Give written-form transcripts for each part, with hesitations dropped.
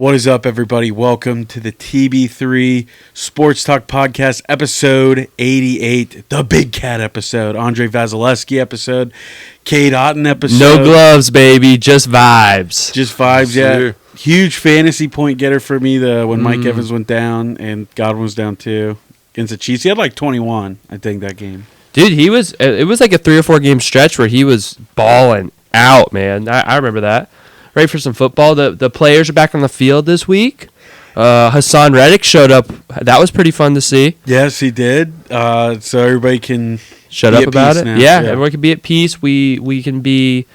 What is up, everybody? Welcome to the TB3 Sports Talk Podcast, episode 88, the Big Cat episode, Andre Vasilevsky episode, Kate Otten episode. No gloves, baby, just vibes. Just vibes, yeah. Huge fantasy point getter for me when Mike Evans went down and Godwin was down too against the Chiefs. He had like 21, I think, that game. Dude, it was like a 3 or 4 game stretch where he was balling out, man. I remember that. Ready for some football. The players are back on the field this week. Hassan Reddick showed up. That was pretty fun to see. Yes, he did. So everybody can shut up about it. Yeah, everyone can be at peace. We can be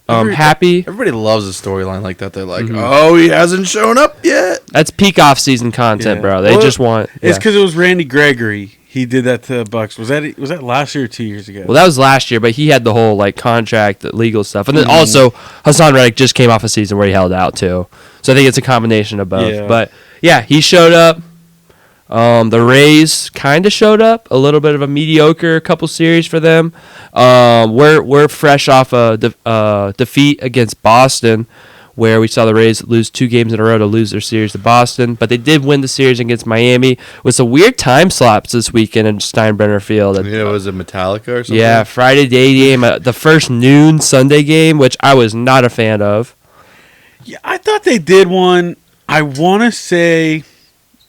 happy. Everybody loves a storyline like that. They're like, oh, he hasn't shown up yet. That's peak off-season content, bro. They just want. It's because it was Randy Gregory. He did that to the Bucks. Was that last year or 2 years ago? Well, that was last year, but he had the whole contract, the legal stuff, and then also Hassan Reddick just came off a season where he held out too. So I think it's a combination of both. Yeah. But yeah, he showed up. The Rays kind of showed up. A little bit of a mediocre couple series for them. We're fresh off a defeat against Boston, where we saw the Rays lose 2 games in a row to lose their series to Boston. But they did win the series against Miami with some weird time slots this weekend in Steinbrenner Field. Yeah, was it Metallica or something? Yeah, Friday day game, the first noon Sunday game, which I was not a fan of. Yeah, I thought they did one, I want to say,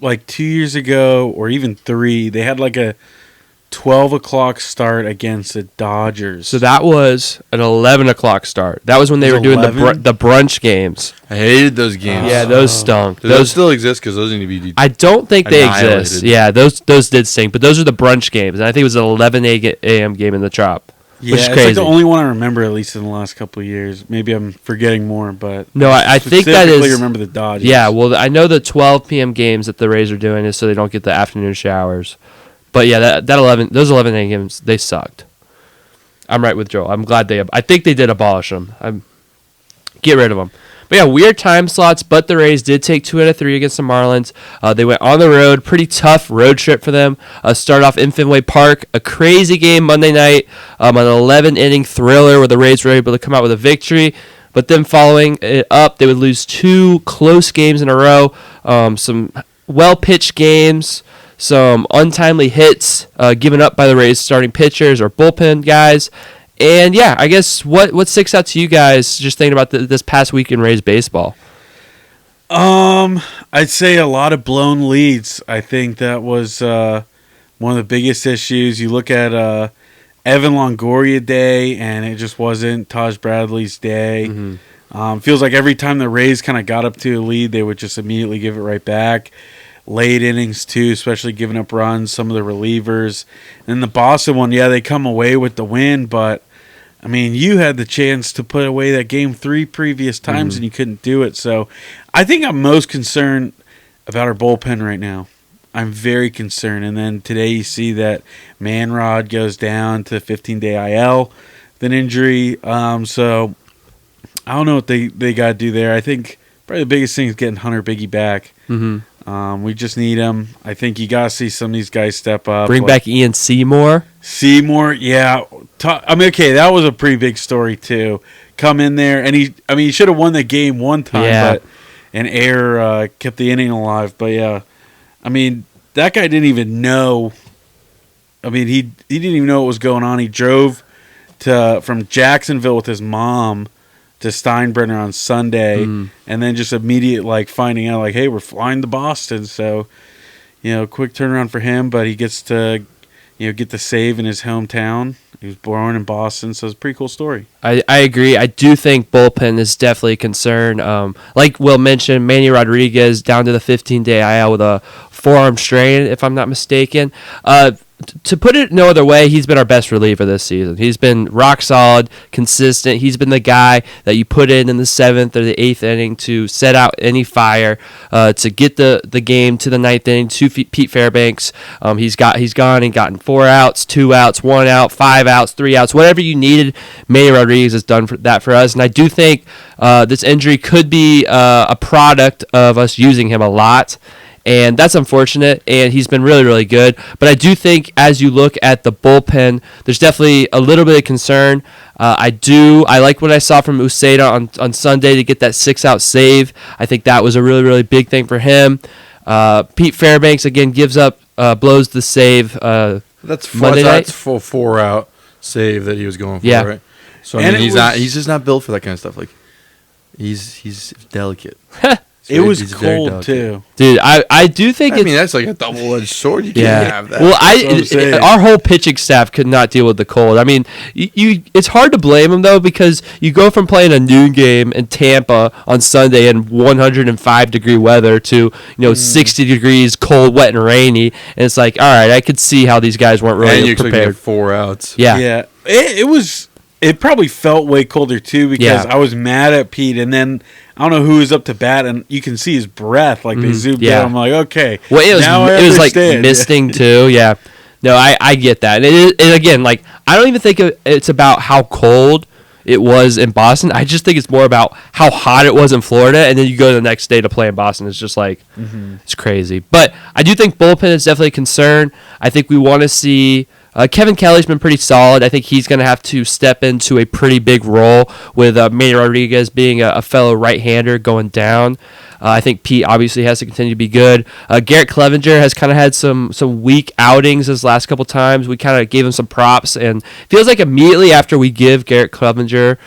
like 2 years ago or even 3. They had like a 12 o'clock start against the Dodgers. So that was an 11 o'clock start. That was when they were doing the brunch games. I hated those games. Yeah, those stunk. Do those still exist? Because those need to be I don't think they exist. Yeah, those did stink. But those are the brunch games. And I think it was an 11 a.m. game in the Trop. Yeah, which is it's crazy. like the only one I remember, at least in the last couple of years. Maybe I'm forgetting more, but no, I think that is. Remember the Dodgers. Yeah, well, I know the 12 p.m. games that the Rays are doing is so they don't get the afternoon showers. But yeah, those 11 a.m. games, they sucked. I'm right with Joel. I'm glad I think they did abolish them. Get rid of them. But yeah, weird time slots, but the Rays did take 2 out of 3 against the Marlins. They went on the road, pretty tough road trip for them. Start off in Fenway Park, a crazy game Monday night, an 11-inning thriller where the Rays were able to come out with a victory. But then following it up, they would lose 2 close games in a row, some well-pitched games, some untimely hits given up by the Rays starting pitchers or bullpen guys. And yeah, I guess what sticks out to you guys just thinking about this past week in Rays baseball? I'd say a lot of blown leads. I think that was one of the biggest issues. You look at Evan Longoria Day, and it just wasn't Taj Bradley's day. Feels like every time the Rays kind of got up to a lead, they would just immediately give it right back. Late innings, too, especially giving up runs, some of the relievers. And the Boston one, yeah, they come away with the win, but, I mean, you had the chance to put away that game 3 previous times, and you couldn't do it. So I think I'm most concerned about our bullpen right now. I'm very concerned. And then today you see that Manrod goes down to 15-day IL with an injury. So I don't know what they got to do there. I think probably the biggest thing is getting Hunter Biggie back. We just need him. I think you got to see some of these guys step up. Bring back Ian Seymour. Yeah. Okay, that was a pretty big story, too. Come in there, and he should have won the game one time, but an error kept the inning alive. But, yeah, I mean, that guy didn't even know. I mean, he didn't even know what was going on. He drove from Jacksonville with his mom to Steinbrenner on Sunday, and then just immediate finding out hey, we're flying to Boston. So, quick turnaround for him, but he gets to get the save in his hometown. He was born in Boston, so it's a pretty cool story. I agree. I do think bullpen is definitely a concern. Like Will mentioned, Manny Rodriguez down to the 15-day IL with a forearm strain, if I'm not mistaken. To put it no other way, he's been our best reliever this season. He's been rock solid, consistent. He's been the guy that you put in the 7th or the 8th inning to set out any fire, to get the game to the 9th inning to Pete Fairbanks. He's gone and gotten 4 outs, 2 outs, 1 out, 5 outs, 3 outs, whatever you needed. Manny Rodriguez has done that for us, and I do think this injury could be a product of us using him a lot. and that's unfortunate, and he's been really, really good. But I do think as you look at the bullpen, there's definitely a little bit of concern. I like what I saw from Uceda on Sunday to get that 6-out save. I think that was a really, really big thing for him. Pete Fairbanks, again, blows the save That's Monday night. That's full 4-out save that he was going for, Yeah. right? So I mean, he's just not built for that kind of stuff. Like he's delicate. It was he's very cold delicate. too. Dude, I do think I mean, that's like a double-edged sword. You can't have that. Well, what I'm saying. our whole pitching staff could not deal with the cold. I mean, it's hard to blame them though, because you go from playing a noon game in Tampa on Sunday in 105-degree weather to 60 degrees, cold, wet, and rainy, and it's like, all right, I could see how these guys weren't really and you expect to prepared. get 4 outs. Yeah. Yeah. It was. It probably felt way colder too because Yeah. I was mad at Pete, and then I don't know who was up to bat, and you can see his breath. Like they zoomed yeah. in. I'm like, okay. Well, it was like understand. misting too. Yeah. No, I get that. And again, like, I don't even think it's about how cold it was in Boston. I just think it's more about how hot it was in Florida, and then you go the next day to play in Boston. It's just like, it's crazy. But I do think bullpen is definitely a concern. I think we want to see Kevin Kelly's been pretty solid. I think he's going to have to step into a pretty big role with Manny Rodriguez being a fellow right-hander going down. I think Pete obviously has to continue to be good. Garrett Clevenger has kind of had some weak outings his last couple times. We kind of gave him some props, and it feels like immediately after we give Garrett Clevenger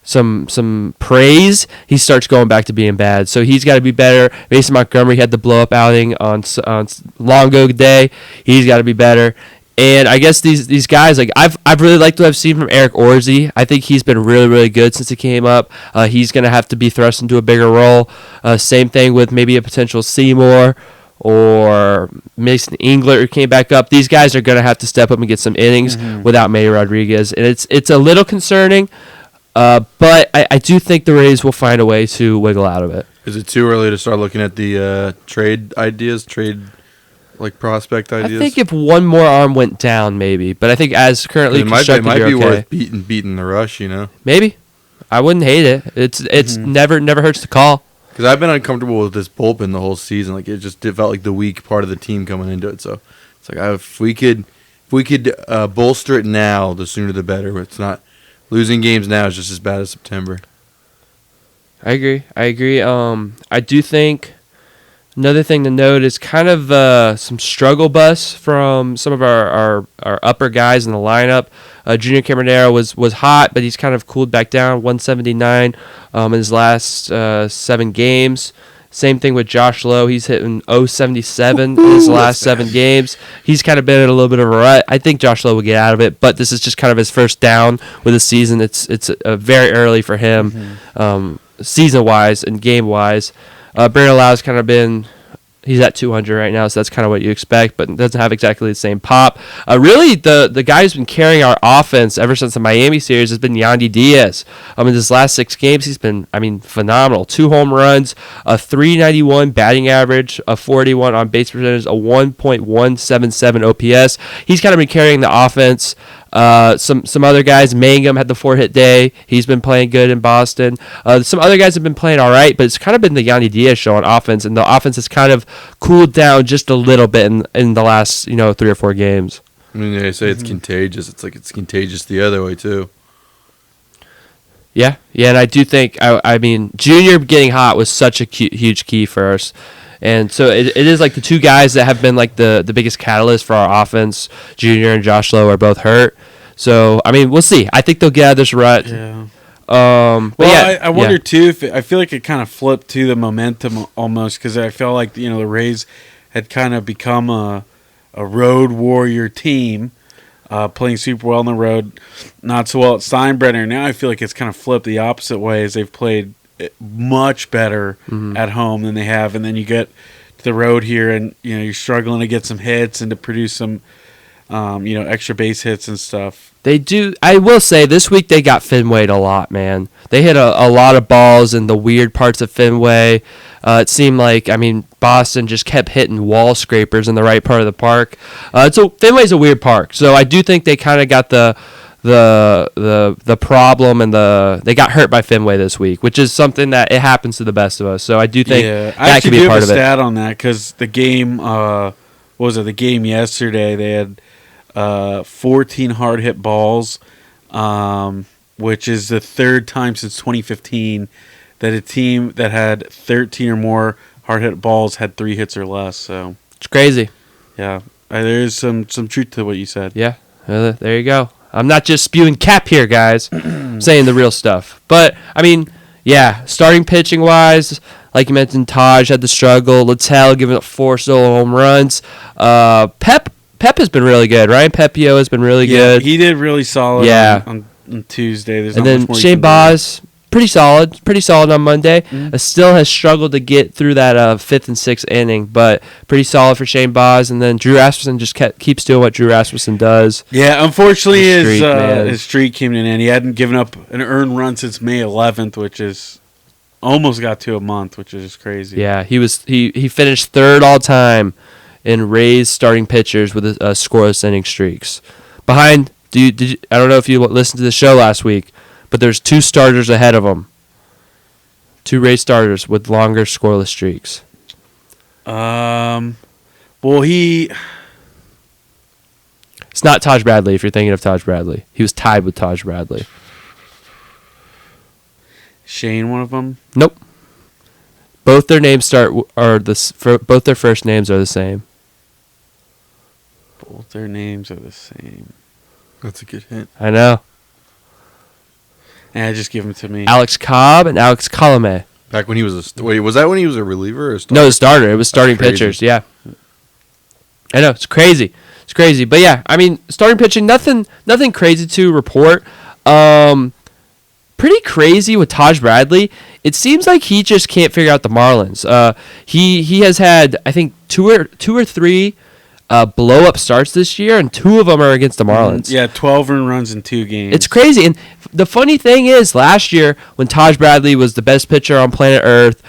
some praise, he starts going back to being bad. So he's got to be better. Mason Montgomery had the blow-up outing on Longo Day. He's got to be better. And I guess these guys, like I've really liked what I've seen from Eric Orzi. I think he's been really, really good since he came up. He's going to have to be thrust into a bigger role. Same thing with maybe a potential Seymour or Mason Engler who came back up. These guys are going to have to step up and get some innings without Manny Rodriguez. And it's a little concerning, but I do think the Rays will find a way to wiggle out of it. Is it too early to start looking at the trade prospect ideas? I think if one more arm went down, maybe. But I think as currently constructed, it might you're be okay. worth beating the rush, Maybe. I wouldn't hate it. It's never hurts to call. Because I've been uncomfortable with this bullpen the whole season. Like it felt like the weak part of the team coming into it. So it's like if we could bolster it now, the sooner the better. It's not losing games now is just as bad as September. I agree. I do think another thing to note is kind of some struggle bus from some of our upper guys in the lineup. Junior Camarero was hot, but he's kind of cooled back down, 179 in his last 7 games. Same thing with Josh Lowe. He's hitting 077 in his last 7 games. He's kind of been in a little bit of a rut. I think Josh Lowe will get out of it, but this is just kind of his first down with the season. It's very early for him, season-wise and game-wise. Brandon Lau's kind of been... He's at 200 right now, so that's kind of what you expect, but doesn't have exactly the same pop. Really, the guy who's been carrying our offense ever since the Miami series has been Yandy Diaz. In his last 6 games, he's been, phenomenal. 2 home runs, a 391 batting average, a 41 on base percentage, a 1.177 OPS. He's kind of been carrying the offense. Some other guys, Mangum had the 4-hit day. He's been playing good in Boston. Some other guys have been playing all right, but it's kind of been the Yandy Diaz show on offense, and the offense has kind of cooled down just a little bit in the last 3 or 4 games. I mean, they say it's contagious. It's like it's contagious the other way too. Yeah, and I do think Junior getting hot was such a huge key for us. And so it is like the 2 guys that have been like the biggest catalyst for our offense. Junior and Josh Lowe are both hurt. So, we'll see. I think they'll get out of this rut. Yeah. I wonder too if I feel like it kind of flipped to the momentum almost because I feel like the Rays had kind of become a road warrior team, playing super well on the road, not so well at Steinbrenner. Now I feel like it's kind of flipped the opposite way as they've played much better at home than they have, and then you get to the road here and you're struggling to get some hits and to produce some extra base hits and stuff. They do. I will say this week they got Fenway'd a lot, man. They hit a lot of balls in the weird parts of Fenway. It seemed like Boston just kept hitting wall scrapers in the right part of the park. So Fenway's a weird park. So I do think they kind of got the the problem, and they got hurt by Fenway this week, which is something that it happens to the best of us. So I do think that could be a part of it. I actually do have a stat on that because the game, the game yesterday, they had 14 hard hit balls, which is the third time since 2015 that a team that had 13 or more hard hit balls had 3 hits or less. So it's crazy. Yeah, there is some truth to what you said. Yeah, there you go. I'm not just spewing cap here, guys. I'm saying the real stuff. But, I mean, yeah, starting pitching-wise, like you mentioned, Taj had the struggle. Littell giving up 4 solo home runs. Pep has been really good. Ryan Pepio has been really good. He did really solid on Tuesday. There's and not then much more Shane Baz, pretty solid on Monday. Still has struggled to get through that 5th and 6th inning, but pretty solid for Shane Baz. And then Drew Rasmussen just keeps doing what Drew Rasmussen does. Yeah, unfortunately his streak came to an end. He hadn't given up an earned run since May 11th, which is almost got to a month, which is just crazy. Yeah, he finished 3rd all time in Rays starting pitchers with scoreless inning streaks. Behind, I don't know if you listened to the show last week, but there's 2 starters ahead of him. 2 Rays starters with longer scoreless streaks. It's not Taj Bradley if you're thinking of Taj Bradley. He was tied with Taj Bradley. Shane, one of them? Nope. Both their names both their first names are the same. Both their names are the same. That's a good hint. I know. And just give them to me. Alex Cobb and Alex Colome. Back when he was was that when he was a reliever or a starter? No, a starter. It was starting pitchers. Yeah. I know, it's crazy. But yeah, I mean, starting pitching, nothing crazy to report. Pretty crazy with Taj Bradley. It seems like he just can't figure out the Marlins. He has had, I think, two or three blow up starts this year, and 2 of them are against the Marlins. Yeah, 12 earned runs in 2 games. It's crazy. And the funny thing is, last year when Taj Bradley was the best pitcher on planet Earth,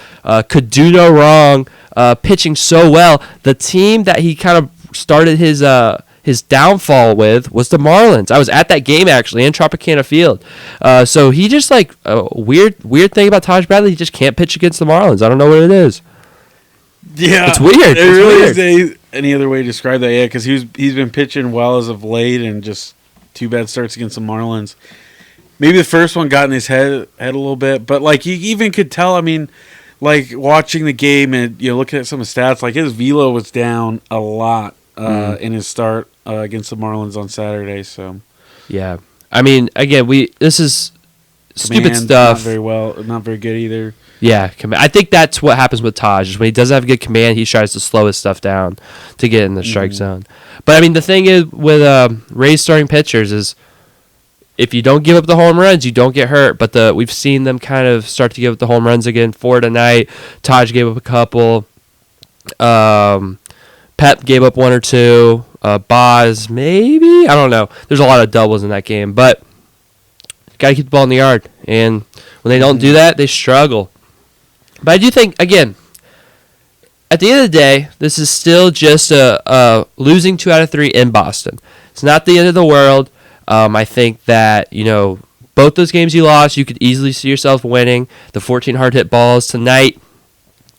could do no wrong, pitching so well, the team that he kind of started his downfall with was the Marlins. I was at that game actually in Tropicana Field. So he just weird thing about Taj Bradley, he just can't pitch against the Marlins. I don't know what it is. Yeah, it's weird. There really isn't any other way to describe that. Yeah, because he's been pitching well as of late, and just 2 bad starts against the Marlins. Maybe the first one got in his head a little bit, but you even could tell. I mean, watching the game and looking at some of the stats, his velo was down a lot in his start against the Marlins on Saturday. So yeah, I mean, again, this is stupid stuff. Not very good either. Yeah, I think that's what happens with Taj. Is when he doesn't have good command, he tries to slow his stuff down to get in the strike zone. But I mean, the thing is with Rays starting pitchers is if you don't give up the home runs, you don't get hurt. But we've seen them kind of start to give up the home runs again. 4 tonight. Taj gave up a couple. Pep gave up 1 or 2. Boz, maybe? I don't know. There's a lot of doubles in that game. But got to keep the ball in the yard. And when they don't do that, they struggle. But I do think, again, at the end of the day, this is still just a losing 2 out of 3 in Boston. It's not the end of the world. I think that, both those games you lost, you could easily see yourself winning. The 14 hard hit balls tonight.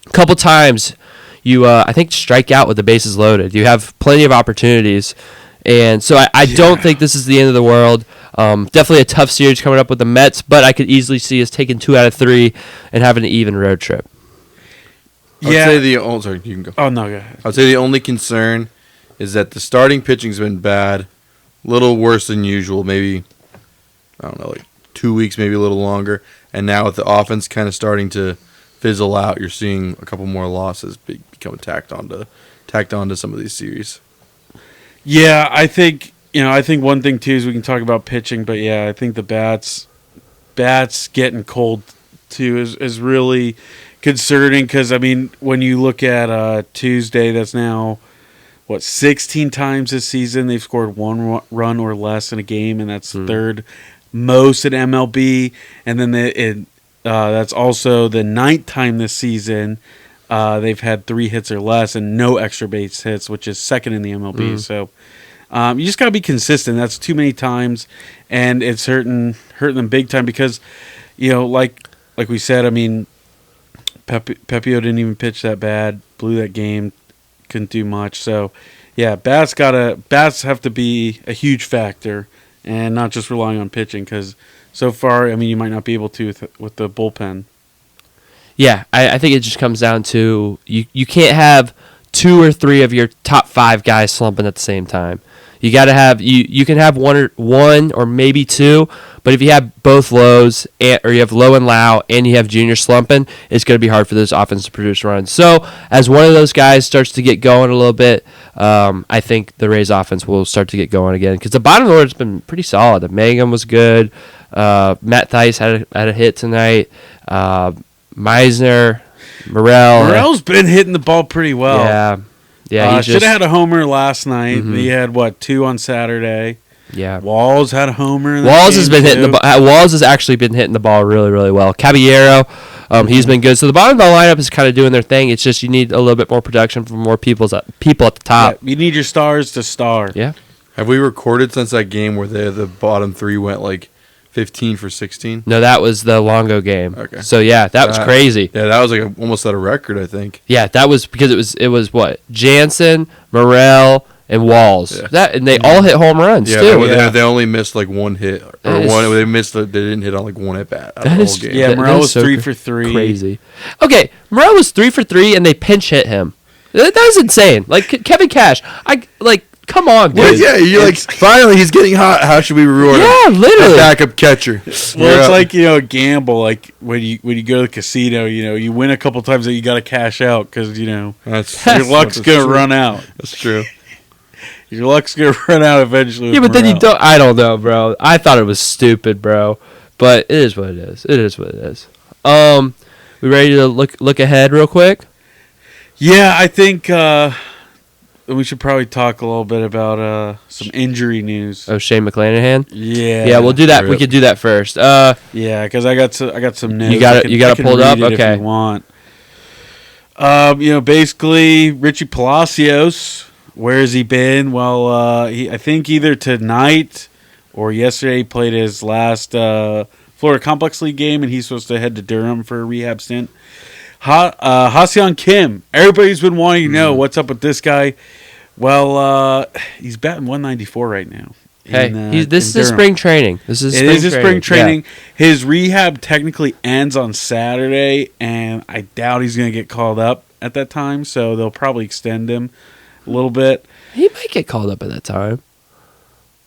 A couple times you, I think, strike out with the bases loaded. You have plenty of opportunities. And so I don't think this is the end of the world. Definitely a tough series coming up with the Mets, but I could easily see us taking 2 out of 3 and having an even road trip. I'd say sorry, you can go. Oh, no, go ahead. I'd say the only concern is that the starting pitching's been bad, a little worse than usual, maybe, 2 weeks, maybe a little longer. And now with the offense kind of starting to fizzle out, you're seeing a couple more losses become tacked onto some of these series. Yeah, I think one thing too is we can talk about pitching, but yeah, I think the bats getting cold too is really concerning because I mean when you look at Tuesday, that's now 16 times this season they've scored 1 run or less in a game, and that's third most in MLB, and then that's also the 9th time this season they've had 3 hits or less and no extra base hits, which is second in the MLB. So You just got to be consistent. That's too many times, and it's hurting them big time because, like we said, I mean, Pepio didn't even pitch that bad, blew that game, couldn't do much. So, yeah, bats have to be a huge factor, and not just relying on pitching because so far, I mean, you might not be able to with the bullpen. Yeah, I think it just comes down to you can't have 2 or 3 of your top 5 guys slumping at the same time. You got to have you can have one or maybe 2, but if you have both lows or you have Low and Lau and you have Junior slumping, it's going to be hard for this offense to produce runs. So as one of those guys starts to get going a little bit, I think the Rays offense will start to get going again because the bottom of the order has been pretty solid. The Mangum was good. Matt Theis had a hit tonight. Meisner, Morel's been hitting the ball pretty well. Yeah. He should have had a homer last night. Mm-hmm. He had 2 on Saturday. Yeah, Walls had a homer. Walls has been hitting the ball. Walls has actually been hitting the ball really, really well. Caballero, he's been good. So the bottom of the lineup is kind of doing their thing. It's just you need a little bit more production from more people at the top. Yeah, you need your stars to star. Yeah. Have we recorded since that game where the bottom 3 went like 15 for 16? No, that was the Longo game. Okay. So that was crazy. Yeah, that was like almost at a record, I think. Yeah, that was because it was what? Jansen, Morel, and Walls. Yeah. And they all hit home runs too. They only missed like one hit or one. They didn't hit on like one at bat. That is, game. Yeah, Morel was 3 for 3. Crazy. Okay, Morel was 3 for 3, and they pinch hit him. That was insane. Like Kevin Cash, come on, dude. Well, yeah, you're like, finally he's getting hot. How should we reward him? Yeah, literally. The backup catcher. Well, it's like, a gamble. Like when you go to the casino, you win a couple times that you got to cash out because, your luck's going to run out. That's true. Your luck's going to run out eventually. Yeah, but then you don't. I don't know, bro. I thought it was stupid, bro. But it is what it is. It is what it is. We ready to look ahead real quick? Yeah, I think we should probably talk a little bit about some injury news. Oh, Shane McClanahan? Yeah, we'll do that. We could do that first. Yeah, because I got some news. You got it pulled up. Okay. If you want. Basically, Richie Palacios. Where has he been? Well, I think either tonight or yesterday he played his last Florida Complex League game, and he's supposed to head to Durham for a rehab stint. Ha-Seong Kim. Everybody's been wanting to know what's up with this guy. Well, he's batting 194 right now. Hey, this is spring training. It is spring training. Yeah. His rehab technically ends on Saturday, and I doubt he's going to get called up at that time, so they'll probably extend him a little bit. He might get called up at that time.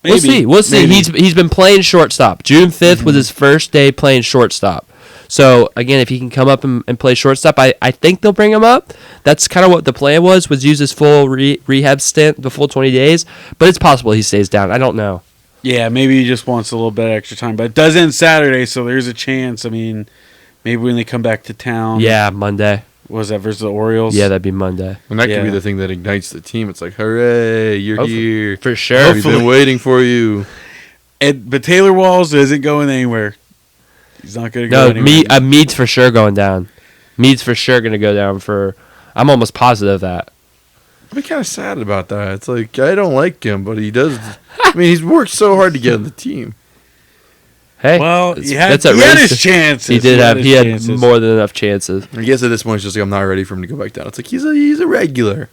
Maybe. We'll see. He's been playing shortstop. June 5th was his first day playing shortstop. So, again, if he can come up and play shortstop, I think they'll bring him up. That's kind of what the plan was use his full rehab stint, the full 20 days. But it's possible he stays down. I don't know. Yeah, maybe he just wants a little bit of extra time. But it does end Saturday, so there's a chance. I mean, maybe when they come back to town. Yeah, Monday. Was that versus the Orioles? Yeah, that'd be Monday. And that could be the thing that ignites the team. It's like, hooray, you're here. For sure. We've been waiting for you. But Taylor Walls isn't going anywhere. He's not going to go anywhere. No, Mead's for sure going down. Mead's for sure going to go down I'm almost positive that. I'm kind of sad about that. It's like, I don't like him, but he does. I mean, he's worked so hard to get on the team. Hey, well, he had his chances. He had more than enough chances. I guess at this point, it's just like I'm not ready for him to go back down. It's like he's a regular.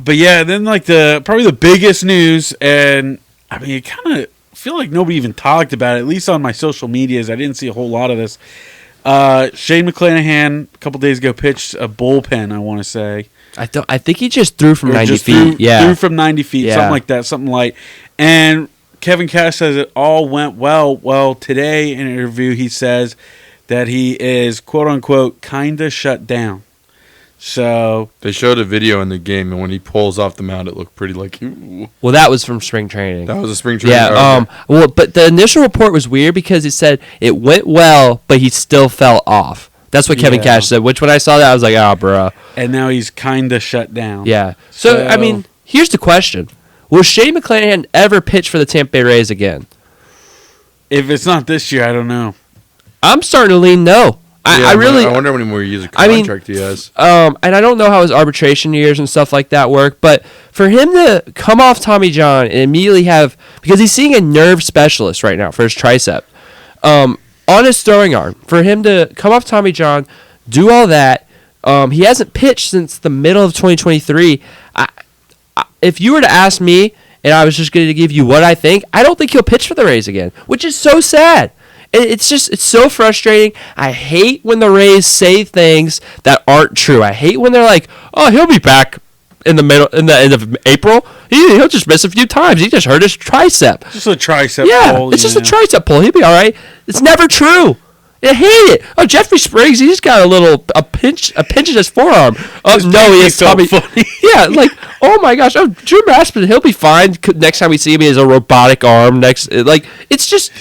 But yeah, then probably the biggest news, and I mean, it kind of feel like nobody even talked about it. At least on my social medias, I didn't see a whole lot of this. Shane McClanahan a couple days ago pitched a bullpen. I want to say. I think he just threw from 90 feet. Threw from 90 feet, something like that, something light, and Kevin Cash says it all went well. Well, today in an interview, he says that he is, quote unquote, kind of shut down. So they showed a video in the game, and when he pulls off the mound, it looked pretty like. Ooh. Well, that was from spring training. That was a spring training. Yeah. Well, but the initial report was weird because it said it went well, but he still fell off. That's what Kevin Cash said. Which when I saw that, I was like, "Oh, bro." And now he's kind of shut down. Yeah. So I mean, here's the question: will Shane McClanahan ever pitch for the Tampa Bay Rays again? If it's not this year, I don't know. I'm starting to lean no. I wonder how many more years of I mean, contract he has. And I don't know how his arbitration years and stuff like that work, but for him to come off Tommy John and immediately because he's seeing a nerve specialist right now for his tricep, on his throwing arm, for him to come off Tommy John, do all that, he hasn't pitched since the middle of 2023. If you were to ask me, and I was just going to give you what I think, I don't think he'll pitch for the Rays again, which is so sad. It's so frustrating. I hate when the Rays say things that aren't true. I hate when they're like, "Oh, he'll be back in the end of April. He'll just miss a few times. He just hurt his tricep." Just a tricep pull. It's just a tricep pull. He'll be all right. It's never true. I hate it. Oh, Jeffrey Springs, he's got a pinch in his forearm. Oh no, he has Tommy. Yeah, like oh my gosh. Oh, Drew Rasmussen, he'll be fine. Next time we see him, he has a robotic arm. It's just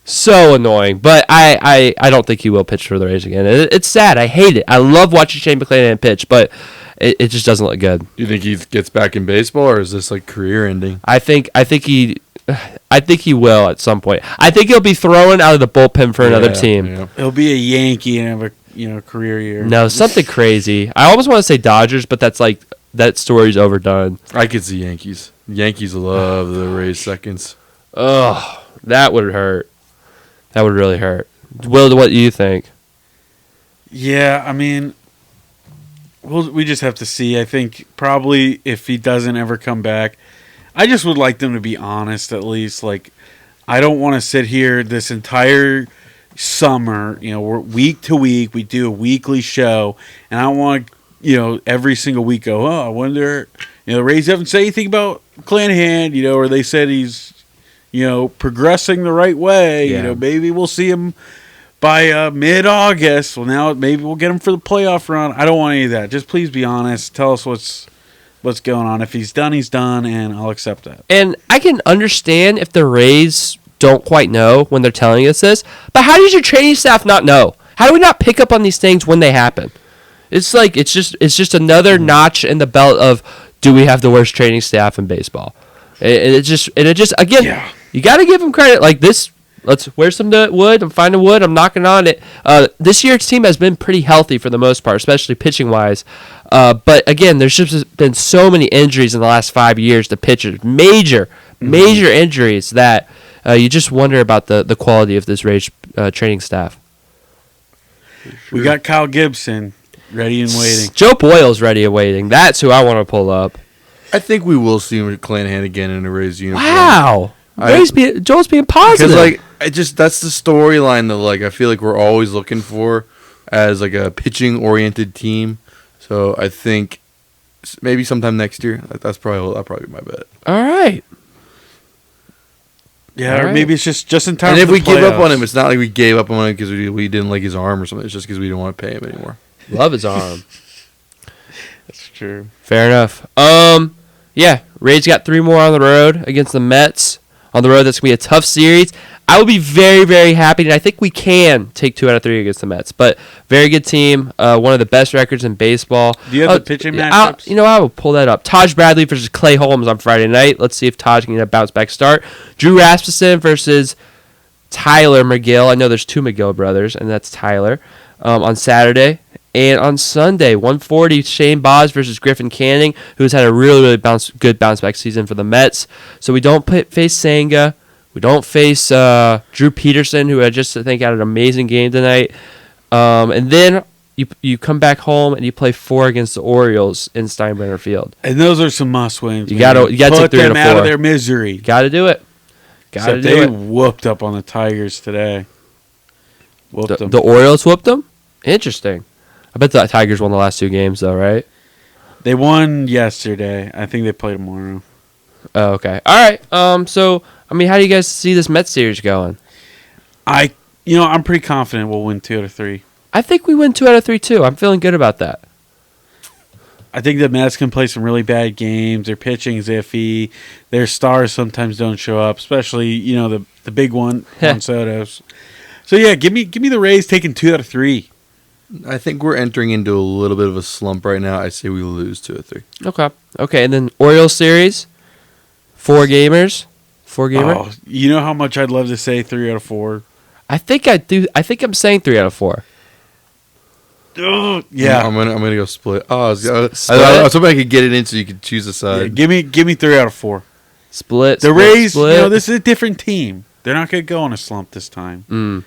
so annoying, but I don't think he will pitch for the Rays again. It's sad. I hate it. I love watching Shane McClanahan pitch, but it just doesn't look good. Do you think he gets back in baseball, or is this like career ending? I think he will at some point. I think he'll be thrown out of the bullpen for another team. Yeah. He'll be a Yankee and have a career year. No, something crazy. I almost want to say Dodgers, but that's like that story's overdone. I could see Yankees. Yankees love the Rays seconds. Oh, that would hurt. That would really hurt. Will, what do you think? Yeah, I mean, we just have to see. I think probably if he doesn't ever come back, I just would like them to be honest at least. Like, I don't want to sit here this entire summer, we're week to week, we do a weekly show, and I want to, every single week go, oh, I wonder, the Rays haven't said anything about Clanahan, or they said he's, progressing the right way. Yeah. Maybe we'll see him by mid-August. Well, now maybe we'll get him for the playoff run. I don't want any of that. Just please be honest. Tell us what's going on. If he's done, he's done, and I'll accept that. And I can understand if the Rays don't quite know when they're telling us this, but how does your training staff not know? How do we not pick up on these things when they happen? It's like it's just another notch in the belt of, do we have the worst training staff in baseball? It just again, yeah. You got to give them credit. Like this, let's wear some wood. I'm finding wood. I'm knocking on it. This year's team has been pretty healthy for the most part, especially pitching wise. But again, there's just been so many injuries in the last 5 years to pitchers, major injuries that you just wonder about the quality of this Rays training staff. Sure. We got Kyle Gibson ready and waiting. Joe Boyle's ready and waiting. That's who I want to pull up. I think we will see Clanahan again in a Rays uniform. Wow. Joel's being positive. Because that's the storyline that I feel like we're always looking for as like a pitching oriented team. So I think maybe sometime next year. That'll probably be my bet. All right. Yeah, all or right. Maybe it's just in time. And if we give up on him, it's not like we gave up on him because we didn't like his arm or something. It's just because we didn't want to pay him anymore. Love his arm. That's true. Fair enough. Yeah, Rays got 3 more on the road against the Mets. On the road, that's going to be a tough series. I will be very, very happy, and I think we can take 2 out of 3 against the Mets. But very good team, one of the best records in baseball. Do you have the pitching matchups? I will pull that up. Taj Bradley versus Clay Holmes on Friday night. Let's see if Taj can get a bounce-back start. Drew Rasmussen versus Tyler McGill. I know there's 2 McGill brothers, and that's Tyler, on Saturday. And on Sunday, 1:40, Shane Baz versus Griffin Canning, who's had a really, really good bounce-back season for the Mets. So we don't face Senga. We don't face Drew Peterson, who I think had an amazing game tonight. And then you come back home and you play 4 against the Orioles in Steinbrenner Field. And those are some must-wins. You got to take 3 out of 4. Put them out of their misery. Got to do it. They whooped up on the Tigers today. The Orioles whooped them? Interesting. I bet the Tigers won the last 2 games, though, right? They won yesterday. I think they play tomorrow. Oh, okay. All right. So, how do you guys see this Mets series going? I'm pretty confident we'll win 2 out of 3. I think we win 2 out of 3, too. I'm feeling good about that. I think the Mets can play some really bad games. Their pitching's iffy. Their stars sometimes don't show up, especially, the big one, Juan Soto's. So, yeah, give me the Rays taking 2 out of 3. I think we're entering into a little bit of a slump right now. I say we lose 2 or 3. Okay, and then Orioles series, 4 gamers. 4 gamer. Oh, you know how much I'd love to say 3 out of 4. I think I do. I think I'm saying 3 out of 4. Yeah. I'm gonna go split. Oh, I was Split? hoping I could get it in so you could choose a side. Give me 3 out of 4. Split. The Rays, split. this is a different team. They're not going to go on a slump this time.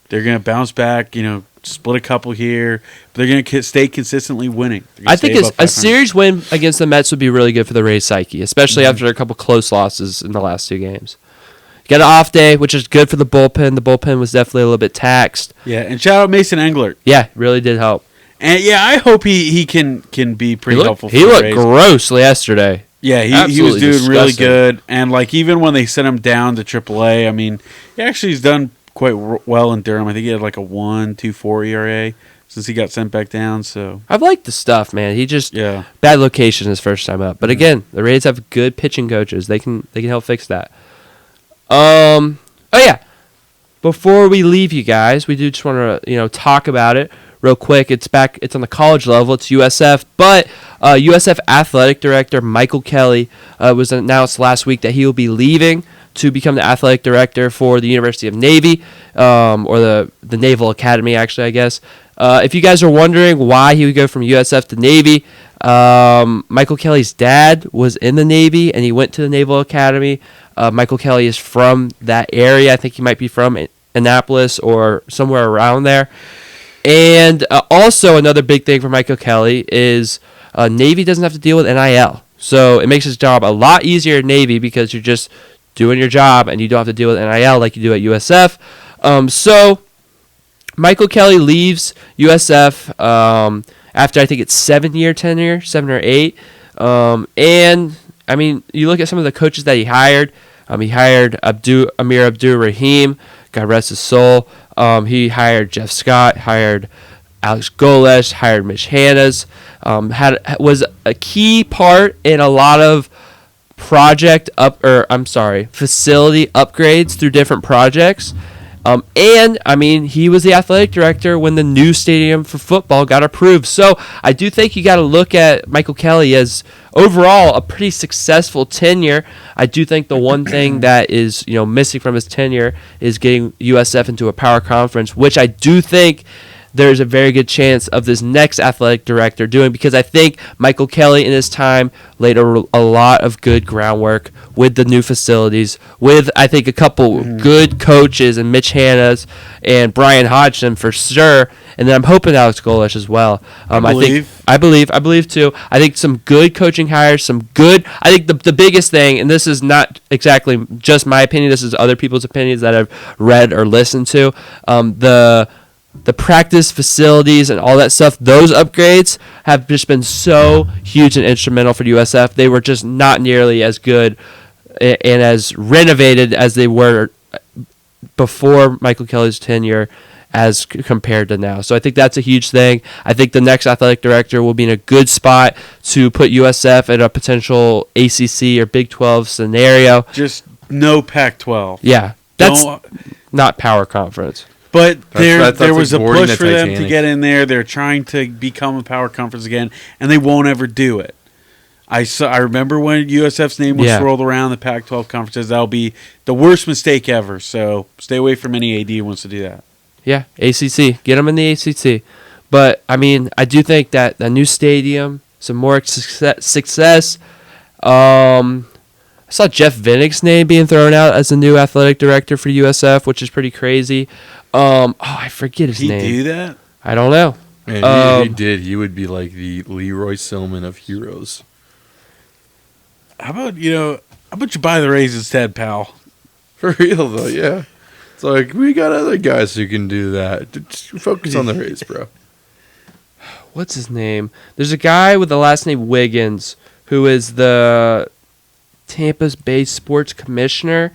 They're going to bounce back, split a couple here, but they're going to stay consistently winning. I think a series win against the Mets would be really good for the Rays' psyche, especially after a couple close losses in the last 2 games. You got an off day, which is good for the bullpen. The bullpen was definitely a little bit taxed. Yeah, and shout out Mason Englert. Yeah, really did help. And yeah, I hope he can be pretty helpful for He the looked Rays. gross yesterday. Yeah, he was Absolutely doing really disgusting. good. And even when they sent him down to AAA, I mean, he actually has done quite well in Durham. I think he had like a 1.24 ERA since he got sent back down. So I've liked the stuff, man. He just bad location his first time up. But again, the Rays have good pitching coaches. They can help fix that. Oh yeah. Before we leave you guys, we do just want to talk about it real quick. It's back. It's on the college level. It's USF, but USF athletic director Michael Kelly was announced last week that he will be leaving to become the athletic director for the University of Navy, or the Naval Academy, actually, I guess. If you guys are wondering why he would go from USF to Navy, Michael Kelly's dad was in the Navy, and he went to the Naval Academy. Michael Kelly is from that area. I think he might be from Annapolis or somewhere around there. And also another big thing for Michael Kelly is Navy doesn't have to deal with NIL. So it makes his job a lot easier in Navy because you're just doing your job and you don't have to deal with NIL like you do at USF. So Michael Kelly leaves USF after I think it's 7-year tenure, 7 or 8. And I mean, you look at some of the coaches that he hired. He hired Amir Abdur-Rahim, God rest his soul. He hired Jeff Scott, hired Alex Golesh, hired Mitch Hannes. Was a key part in a lot of facility upgrades through different projects. And I mean, he was the athletic director when the new stadium for football got approved. So I do think you got to look at Michael Kelly as overall a pretty successful tenure. I do think the one thing that is missing from his tenure is getting USF into a power conference, which I do think there's a very good chance of this next athletic director doing, because I think Michael Kelly in his time laid a lot of good groundwork with the new facilities, with I think a couple good coaches and Mitch Hannes and Brian Hodgson for sure, and then I'm hoping Alex Golesh as well. I believe too. I think some good coaching hires, I think the biggest thing, and this is not exactly just my opinion, this is other people's opinions that I've read or listened to, the practice facilities and all that stuff, those upgrades have just been so huge and instrumental for USF. They were just not nearly as good and as renovated as they were before Michael Kelly's tenure as compared to now. So I think that's a huge thing. I think the next athletic director will be in a good spot to put USF in a potential ACC or Big 12 scenario. Just no Pac-12. Yeah, that's not power conference. But there that's was like a boarding push the for them to Titanic. get in there. They're trying to become a power conference again, and they won't ever do it. I remember when USF's name was swirled around the Pac-12 conferences. That'll be the worst mistake ever. So stay away from any AD who wants to do that. Yeah, ACC. Get them in the ACC. But, I mean, I do think that the new stadium, some more success. I saw Jeff Vinnick's name being thrown out as the new athletic director for USF, which is pretty crazy. I forget his name. Did he do that? I don't know. Man, he did. He would be like the Leroy Silman of heroes. How about you buy the Rays instead, pal? For real though, yeah. It's like we got other guys who can do that. Just focus on the Rays, bro. What's his name? There's a guy with the last name Wiggins who is the Tampa Bay sports commissioner.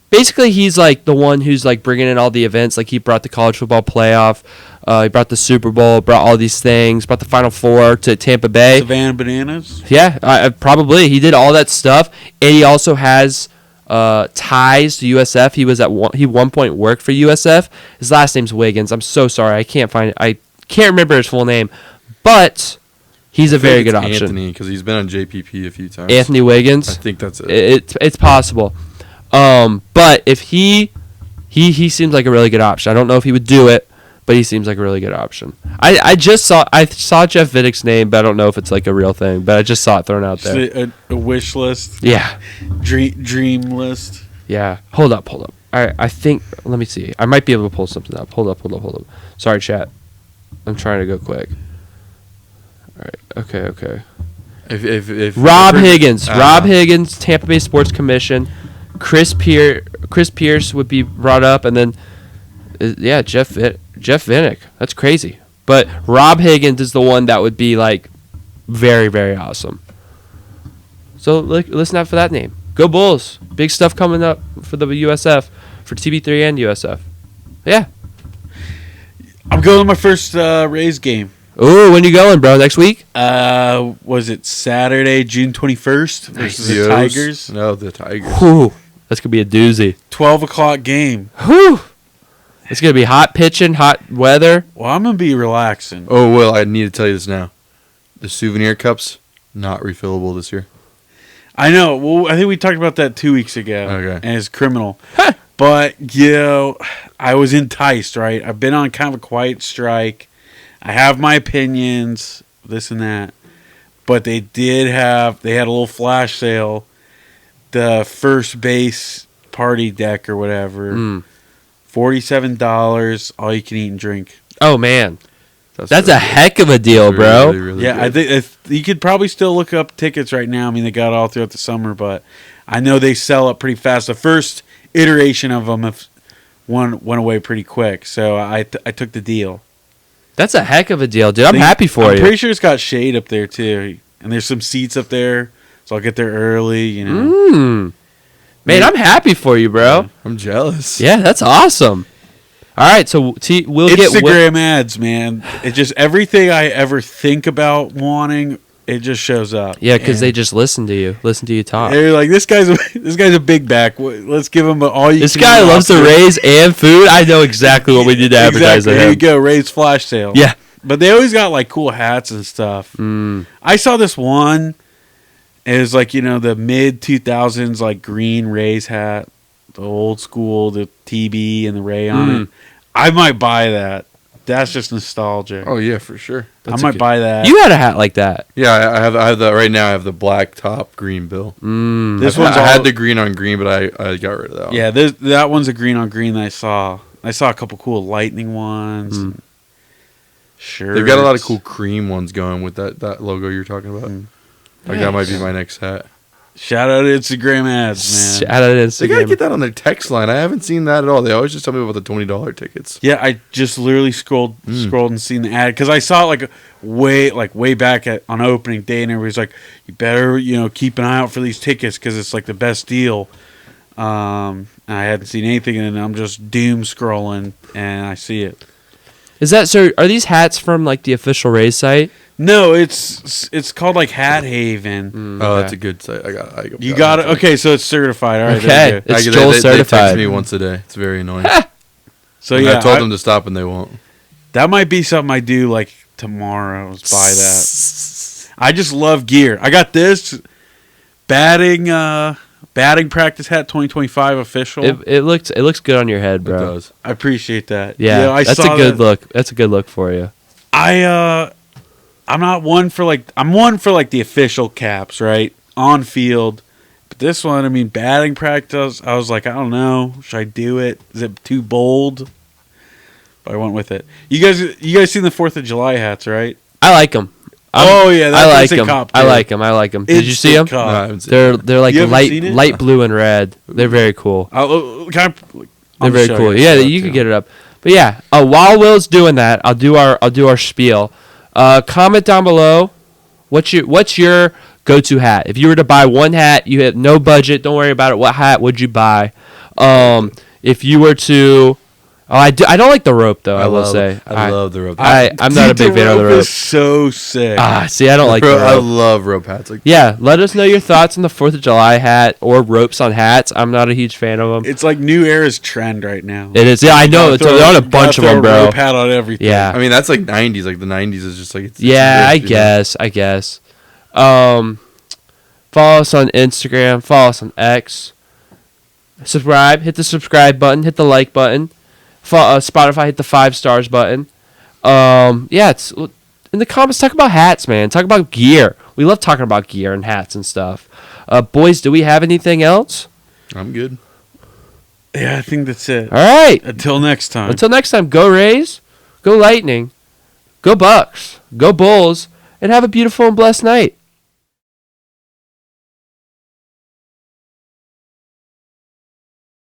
Basically, he's like the one who's like bringing in all the events. Like he brought the college football playoff, he brought the Super Bowl, brought all these things, brought the Final Four to Tampa Bay. Savannah Bananas. Yeah, probably he did all that stuff, and he also has ties to USF. He one point worked for USF. His last name's Wiggins. I'm so sorry, I can't remember his full name, but he's a very good option. Anthony, because he's been on JPP a few times. Anthony Wiggins. I think that's it. It's possible. But if he He seems like a really good option. I don't know if he would do it, but he seems like a really good option. I saw Jeff Vidick's name, but I don't know if it's like a real thing. But I just saw it thrown out there. Just a wish list. Yeah. Dream list. Yeah. Hold up. I think. Let me see. I might be able to pull something up. Hold up. Sorry, chat. I'm trying to go quick. All right. Okay. If Rob Higgins. Rob Higgins, Tampa Bay Sports Commission. Chris Pierce would be brought up, and then Jeff Vinik. That's crazy. But Rob Higgins is the one that would be like very, very awesome. So listen out for that name. Go Bulls. Big stuff coming up for the USF, for TB3 and USF. Yeah. I'm going to my first Rays game. Ooh, when you going, bro? Next week? Was it Saturday, June 21st versus the Tigers? No, the Tigers. Whew. That's going to be a doozy. 12 o'clock game. Whew. It's going to be hot pitching, hot weather. Well, I'm going to be relaxing. Oh, well, I need to tell you this now. The souvenir cups, not refillable this year. I know. Well, I think we talked about that 2 weeks ago. Okay. And it's criminal. But, I was enticed, right? I've been on kind of a quiet strike. I have my opinions, this and that. But they had a little flash sale. The first base party deck or whatever. $47, all you can eat and drink. Oh, man. That's really a heck of a deal, bro. Really, really Yeah, good. I think you could probably still look up tickets right now. I mean, they got all throughout the summer, but I know they sell up pretty fast. The first iteration of them went away pretty quick, so I took the deal. That's a heck of a deal, dude. I'm happy for you. I'm pretty sure it's got shade up there, too. And there's some seats up there, so I'll get there early, Man, I'm happy for you, bro. I'm jealous. Yeah, that's awesome. All right, so we'll get Instagram ads, man. It's just everything I ever think about wanting, it just shows up. Yeah, because they just listen to you talk. They're like, this guy's a big back. Let's give him all you. This can guy eat loves offer. to raise and food. I know exactly what we need to advertise Exactly. to Here him. you go, Ray's flash sale. Yeah. But they always got like cool hats and stuff. I saw this one. It was like, the mid 2000s like green Rays hat, the old school, the TB and the Ray on it. I might buy that. That's just nostalgia. Oh yeah, for sure. I might buy that. You had a hat like that. Yeah, I have the right now. I have the black top, green bill. This I one's had the green on green, but I got rid of that one. Yeah, that one's a green on green that I saw. I saw a couple cool lightning ones. Sure. They've got a lot of cool cream ones going with that logo you're talking about. Like that might be my next hat. Shout out to Instagram ads, man. Shout out to Instagram. They gotta get that on their text line. I haven't seen that at all. They always just tell me about the $20 tickets. Yeah, I just literally scrolled and seen the ad because I saw it way back on opening day, and everybody's like, "You better keep an eye out for these tickets because it's like the best deal." I hadn't seen anything, and I'm just doom scrolling, and I see it. Is that so? Are these hats from like the official Rays site? No, it's called like Hat Haven. Oh, that's a good site. I got. You got it. Okay, so it's certified. All right. Okay. there you go. It's Joel they certified. text me once a day. It's very annoying. So And yeah, I told them to stop, and they won't. that might be something I do like tomorrow. Is buy that. I just love gear. I got this batting practice hat 2025 official. It looks good on your head, bro. It does. I appreciate that. Yeah, I that's saw a good that. look. That's a good look for you. I'm not one for I'm one for the official caps, right? On field. But this one, I mean, batting practice, I was like, I don't know. Should I do it? Is it too bold? But I went with it. You guys seen the 4th of July hats, right? I like them. Oh yeah, I like them. them. I like them. Did you see them? No, I haven't seen it. They're like You haven't seen it? light blue and red. They're very cool. They're very cool. Yeah, you could get it up. But yeah, while Will's doing that, I'll do our spiel. Comment down below. What's your go-to hat? If you were to buy one hat, you had no budget. Don't worry about it. What hat would you buy? If you were to, I don't like the rope though. I will say I love the rope. I'm not a big fan of the rope. Is so sick. See, I don't like the I rope. love rope hats. Like Yeah, let us know your thoughts on the 4th of July hat or ropes on hats. I'm not a huge fan of them. It's like new era's trend right now. It is. Yeah, I know. They're on a bunch of them, bro. Rope hat on everything. Yeah. I mean, that's like 90s. Like the 90s is just like it's. Yeah, I it's guess. Follow us on Instagram. Follow us on X. Subscribe. Hit the subscribe button. Hit the like button. Spotify, hit the 5 stars button. Yeah, it's in the comments. Talk about hats, man. Talk about gear. We love talking about gear and hats and stuff. Boys, do we have anything else? I'm good. Yeah, I think that's it. All right. Until next time. Until next time, go Rays, go Lightning, go Bucks, go Bulls, and have a beautiful and blessed night.